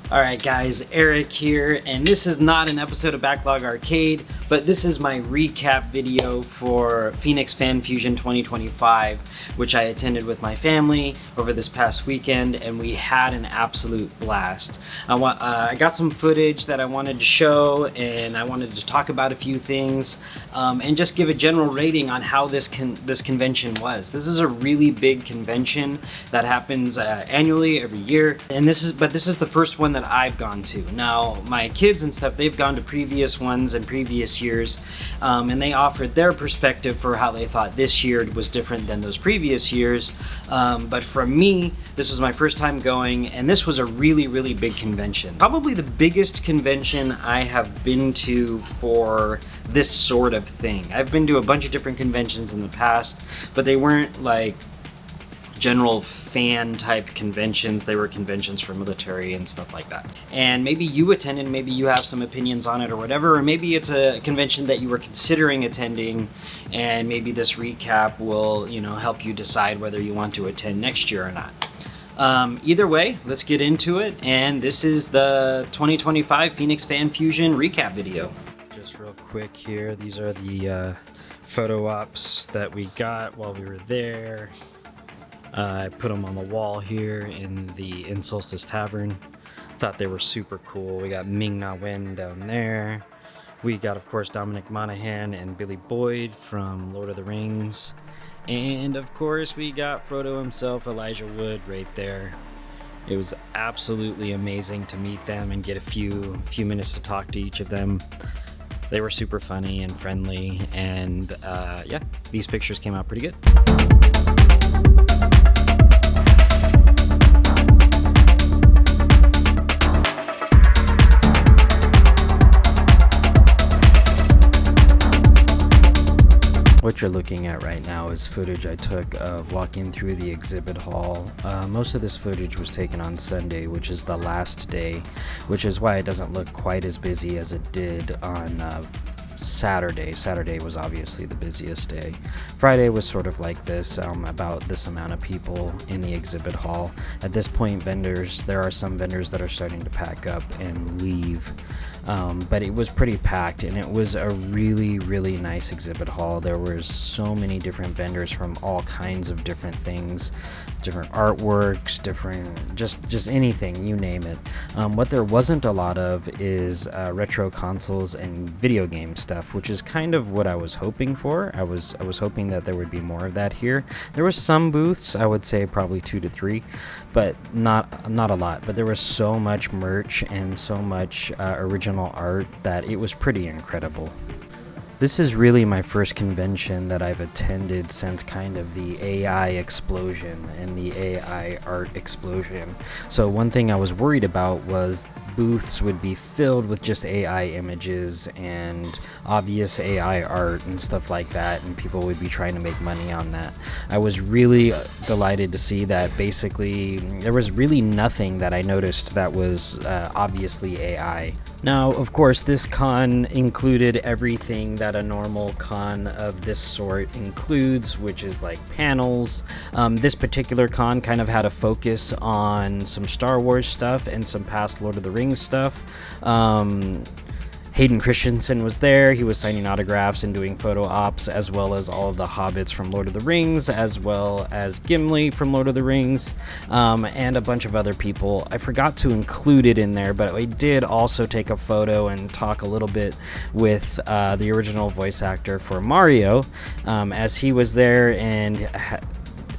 Alright guys, Eric here, and this is not an episode of Backlog Arcade, but this is my recap video for PHX Fan Fusion 2025, which I attended with my family over this past weekend, and we had an absolute blast. I got some footage that I wanted to show, and I wanted to talk about a few things, and just give a general rating on how this convention was. This is a really big convention that happens annually every year, and this is the first one that I've gone to. Now, my kids and stuff, they've gone to previous ones and previous years, and they offered their perspective for how they thought this year was different than those previous years. But for me, this was my first time going, and this was a really, really big convention. Probably the biggest convention I have been to for this sort of thing. I've been to a bunch of different conventions in the past, but they weren't like general fan type conventions. They were conventions for military and stuff like that. And maybe you attended, maybe you have some opinions on it or whatever, or maybe it's a convention that you were considering attending, and maybe this recap will, help you decide whether you want to attend next year or not. Either way, let's get into it, and this is the 2025 PHX Fan Fusion recap video. Just real quick here, these are the photo ops that we got while we were there. I put them on the wall here in the Solstice Tavern. Thought they were super cool. We got Ming Na Wen down there. We got, of course, Dominic Monaghan and Billy Boyd from Lord of the Rings. And, of course, we got Frodo himself, Elijah Wood, right there. It was absolutely amazing to meet them and get a few minutes to talk to each of them. They were super funny and friendly, and yeah, these pictures came out pretty good. What you're looking at right now is footage I took of walking through the exhibit hall. Most of this footage was taken on Sunday, which is the last day, which is why it doesn't look quite as busy as it did on Saturday. Saturday was obviously the busiest day. Friday was sort of like this, about this amount of people in the exhibit hall. At this point, there are some vendors that are starting to pack up and leave. But it was pretty packed, and it was a really, really nice exhibit hall. There were so many different vendors from all kinds of different things, different artworks, just anything, you name it. What there wasn't a lot of is retro consoles and video game stuff, which is kind of what I was hoping for. I was hoping that there would be more of that here. There was some booths, I would say probably 2 to 3, but not a lot. But there was so much merch and so much original art that it was pretty incredible. This is really my first convention that I've attended since kind of the AI explosion and the AI art explosion. So one thing I was worried about was booths would be filled with just AI images and obvious AI art and stuff like that, and people would be trying to make money on that. I was really delighted to see that basically there was really nothing that I noticed that was obviously AI. Now, of course, this con included everything that a normal con of this sort includes, which is like panels. This particular con kind of had a focus on some Star Wars stuff and some past Lord of the Rings stuff. Hayden Christensen was there. He was signing autographs and doing photo ops, as well as all of the hobbits from Lord of the Rings, as well as Gimli from Lord of the Rings, and a bunch of other people. I forgot to include it in there, but I did also take a photo and talk a little bit with the original voice actor for Mario, as he was there, and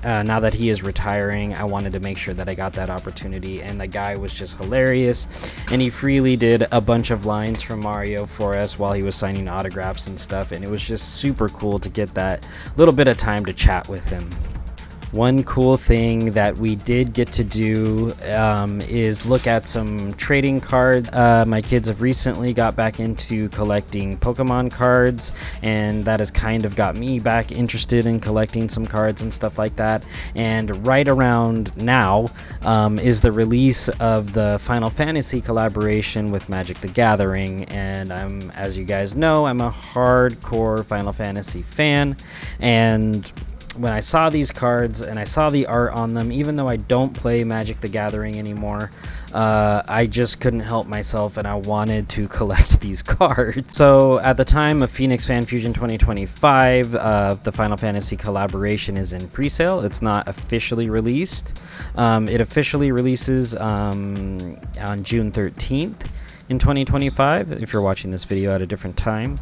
now that he is retiring, I wanted to make sure that I got that opportunity, and the guy was just hilarious, and he freely did a bunch of lines from Mario for us while he was signing autographs and stuff, and it was just super cool to get that little bit of time to chat with him. One cool thing that we did get to do is look at some trading cards. My kids have recently got back into collecting Pokemon cards, and that has kind of got me back interested in collecting some cards and stuff like that. And right around now is the release of the Final Fantasy collaboration with Magic the Gathering, and as you guys know, I'm a hardcore Final Fantasy fan, and when I saw these cards and I saw the art on them, even though I don't play Magic the Gathering anymore, I just couldn't help myself and I wanted to collect these cards. So at the time of PHX Fan Fusion 2025, the Final Fantasy collaboration is in pre-sale. It's not officially released. It officially releases on June 13th. In 2025, if you're watching this video at a different time.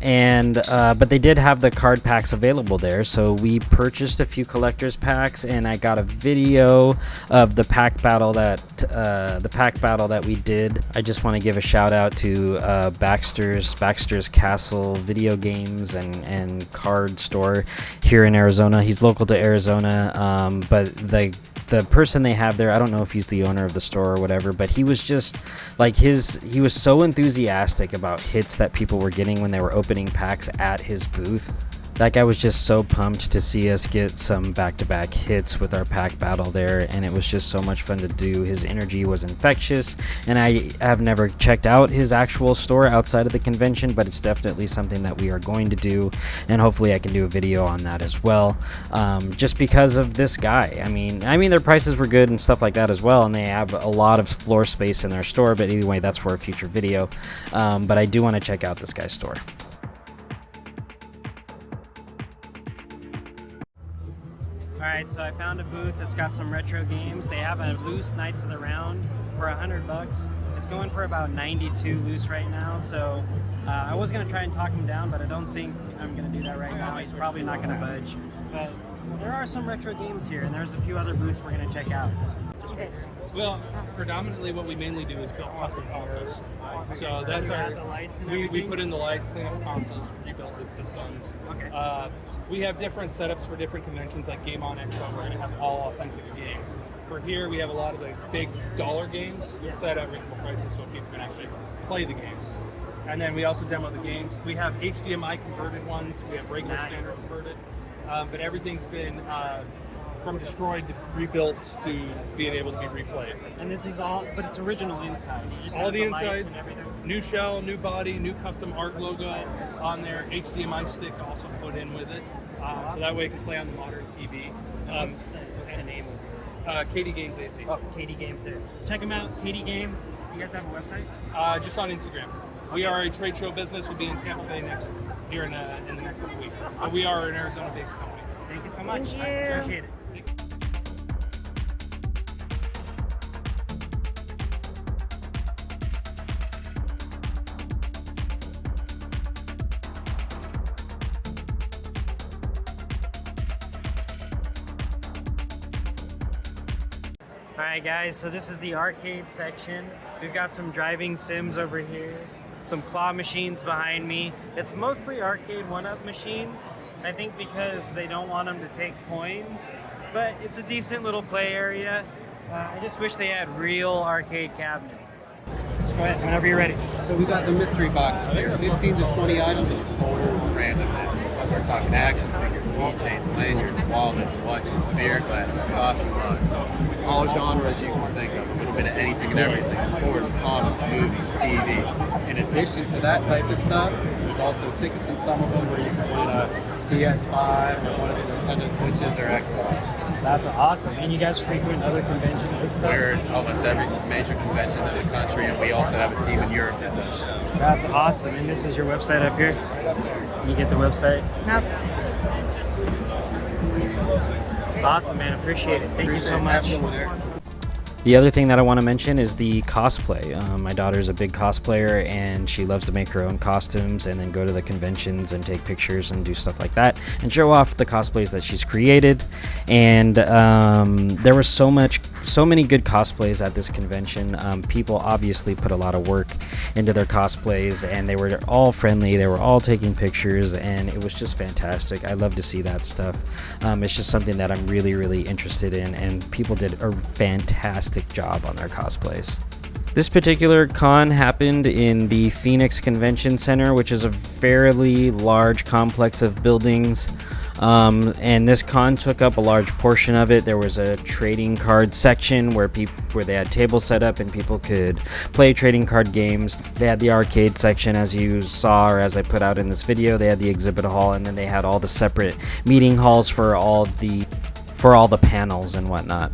And but they did have the card packs available there, so we purchased a few collectors packs, and I got a video of the pack battle that we did. I just want to give a shout out to Baxter's Castle video games and card store here in Arizona. He's local to Arizona, but the person they have there, I don't know if he's the owner of the store or whatever, but he was just like he was so enthusiastic about hits that people were getting when they were opening packs at his booth. That guy was just so pumped to see us get some back-to-back hits with our pack battle there, and it was just so much fun to do. His energy was infectious, and I have never checked out his actual store outside of the convention, but it's definitely something that we are going to do, and hopefully I can do a video on that as well, just because of this guy. I mean their prices were good and stuff like that as well, and they have a lot of floor space in their store, but anyway, that's for a future video. But I do want to check out this guy's store. Alright, so I found a booth that's got some retro games. They have a loose Knights of the Round for $100. It's going for about 92 loose right now, so I was going to try and talk him down, but I don't think I'm going to do that right now. He's probably not going to budge. But there are some retro games here, and there's a few other booths we're going to check out. Well, predominantly what we mainly do is build custom consoles. So that's we put in the lights, clean up the consoles, rebuild the systems. Okay. We have different setups for different conventions, like Game On Expo. We're going to have all authentic games. For here, we have a lot of the big dollar games set at reasonable prices so people can actually play the games. And then we also demo the games. We have HDMI converted ones. We have regular standard converted. But everything's been from destroyed to rebuilt to being able to be replayed. And this is all, but it's original inside. You just all the insides, new shell, new body, new custom art logo on there. HDMI stick also put in with it, so that way it can play on the modern TV. What's the name of it? Gamez AZ. Oh, Gamez AZ. Check them out, Gamez. You guys have a website? Just on Instagram. We are a trade show business. We'll be in Tampa Bay here in the next couple weeks. Awesome. But we are an Arizona-based company. Thank you so much. Thank you. I appreciate it. Alright guys, so this is the arcade section. We've got some driving sims over here, some claw machines behind me. It's mostly arcade one-up machines, I think because they don't want them to take coins, but it's a decent little play area. I just wish they had real arcade cabinets. Just go ahead, whenever you're ready. So we got the mystery boxes here, 15 to 20 items of total randomness. We're talking action figures, keychains, lanyards, wallets, watches, beer glasses, coffee mugs, all genres you can think of, a little bit of anything and everything, sports, comics, movies, TV. In addition to that type of stuff, there's also tickets in some of them where you can win a PS5 or one of the Nintendo Switches or Xbox. That's awesome. And you guys frequent other conventions and stuff? We're at almost every major convention in the country, and we also have a team in Europe that does. That's awesome. And this is your website up here? Can you get the website? Nope. Awesome, man. Appreciate it. Thank you so much. Having you there. The other thing that I want to mention is the cosplay. My daughter's a big cosplayer and she loves to make her own costumes and then go to the conventions and take pictures and do stuff like that and show off the cosplays that she's created. And there was so many good cosplays at this convention. People obviously put a lot of work into their cosplays and they were all friendly, they were all taking pictures, and it was just fantastic. I love to see that stuff. It's just something that I'm really, really interested in, and people did a fantastic job on their cosplays. This particular con happened in the Phoenix Convention Center, which is a fairly large complex of buildings And this con took up a large portion of it. There was a trading card section where they had tables set up and people could play trading card games. They had the arcade section, as you saw, or as I put out in this video. They had the exhibit hall, and then they had all the separate meeting halls for all the panels and whatnot.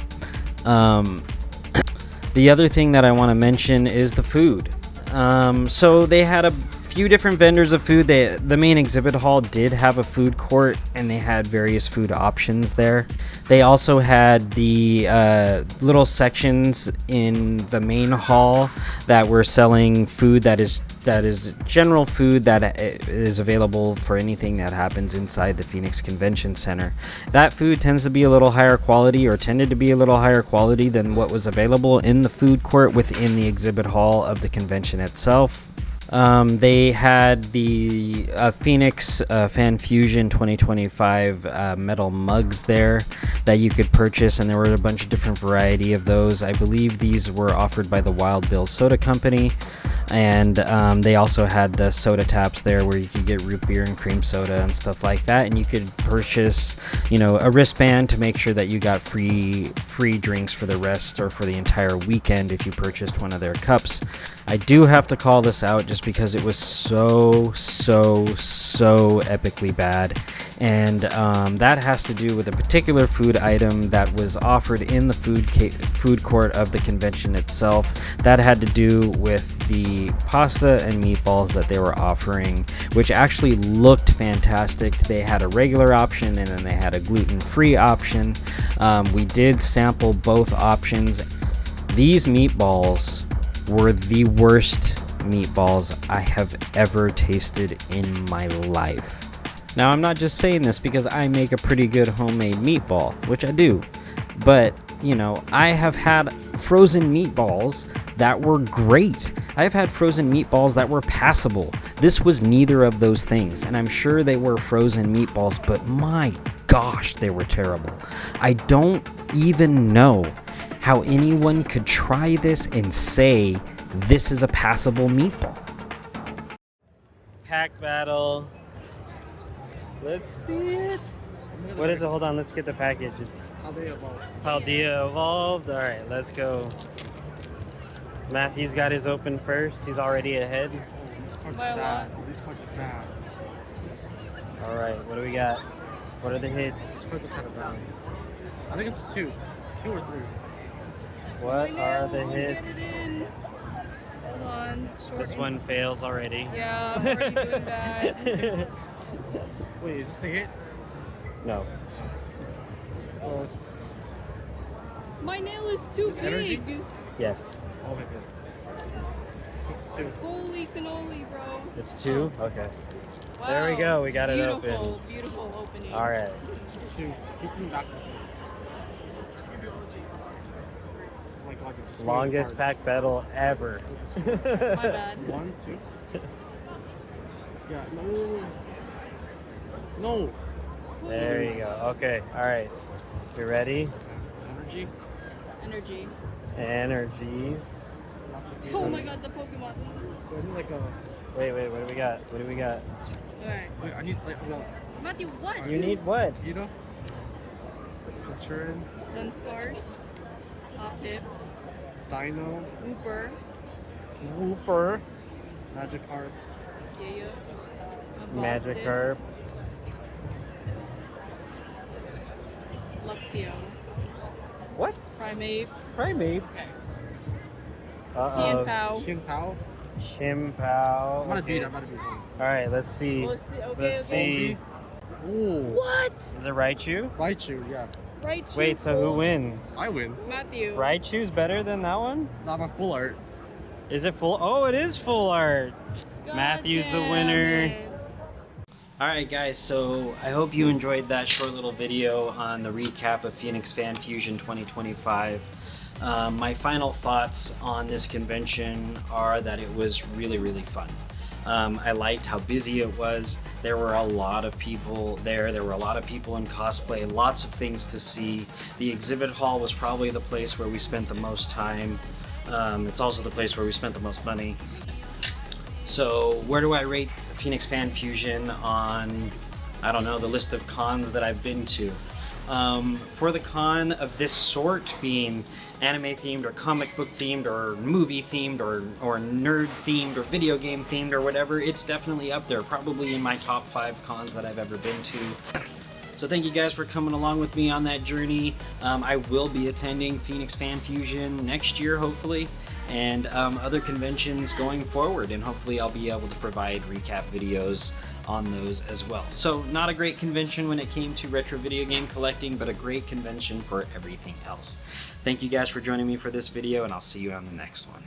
The other thing that I want to mention is the food. So they had a few different vendors of food. The main exhibit hall did have a food court, and they had various food options there. They also had the little sections in the main hall that were selling food that is general food that is available for anything that happens inside the Phoenix Convention Center. That food tends to be a little higher quality, or tended to be a little higher quality than what was available in the food court within the exhibit hall of the convention itself. They had the Phoenix Fan Fusion 2025 metal mugs there that you could purchase, and there were a bunch of different variety of those. I believe these were offered by the Wild Bill Soda Company, and they also had the soda taps there where you could get root beer and cream soda and stuff like that, and you could purchase, you know, a wristband to make sure that you got free drinks for the rest or for the entire weekend if you purchased one of their cups. I do have to call this out just because it was so epically bad, and that has to do with a particular food item that was offered in the food court of the convention itself. That had to do with the pasta and meatballs that they were offering, which actually looked fantastic. They had a regular option, and then they had a gluten-free option. We did sample both options. These meatballs were the worst meatballs I have ever tasted in my life. Now, I'm not just saying this because I make a pretty good homemade meatball, which I do, but you know, I have had frozen meatballs that were great. I've had frozen meatballs that were passable. This was neither of those things, and I'm sure they were frozen meatballs, but my gosh, they were terrible. I don't even know how anyone could try this and say this is a passable meatball. Pack battle. Let's see it. What is it? Hold on, let's get the package. It's Paldea Evolved. Alright, let's go. Matthew's got his open first. He's already ahead. Alright, what do we got? What are the hits? I think it's two or three. What are the hits? Hold on. This one fails already. Yeah, I'm already doing bad. Wait, is this the hit? No. So it's... My nail is too big. Energy? Yes. Okay, good. So it's two. Holy cannoli, bro. It's two? Okay. Wow. There we go. We got it open. Beautiful opening. Alright. Two. Keep them back. Oh my God, you're Longest cards. pack battle ever. My bad. 1, 2. Yeah, no. There you go. Okay. Alright. You ready? Energy. Energies. Oh my God, the Pokemon. I need like a... Wait. What do we got? Alright. Wait, I need like a... Matthew, what? You need what? You know? Maturin. Dunsparce. Hop-Hip. Dino. Wooper. Magikarp. Yeah. Magikarp. Luxio. What? Primeape. Uh-oh. Xianpao. Shimpao. I'm gonna beat him. Alright, let's see. Let's see. Ooh. What? Is it Raichu? Raichu, yeah. Raichu. Wait, so who wins? I win. Matthew. Raichu's better than that one? Not my full art. Is it full? Oh, it is full art. God Matthew's the damn winner. it. Alright guys, so I hope you enjoyed that short little video on the recap of Phoenix Fan Fusion 2025. My final thoughts on this convention are that it was really fun. I liked how busy it was. There were a lot of people there. There were a lot of people in cosplay, lots of things to see. The exhibit hall was probably the place where we spent the most time. It's also the place where we spent the most money. So where do I rate Phoenix Fan Fusion on I don't know, the list of cons that I've been to. For the con of this sort, being anime themed or comic book themed or movie themed or nerd themed or video game themed or whatever, it's definitely up there, probably in my top 5 cons that I've ever been to. So thank you guys for coming along with me on that journey. I will be attending PHX Fan Fusion next year, hopefully, and other conventions going forward, and hopefully I'll be able to provide recap videos on those as well. So not a great convention when it came to retro video game collecting, but a great convention for everything else. Thank you guys for joining me for this video, and I'll see you on the next one.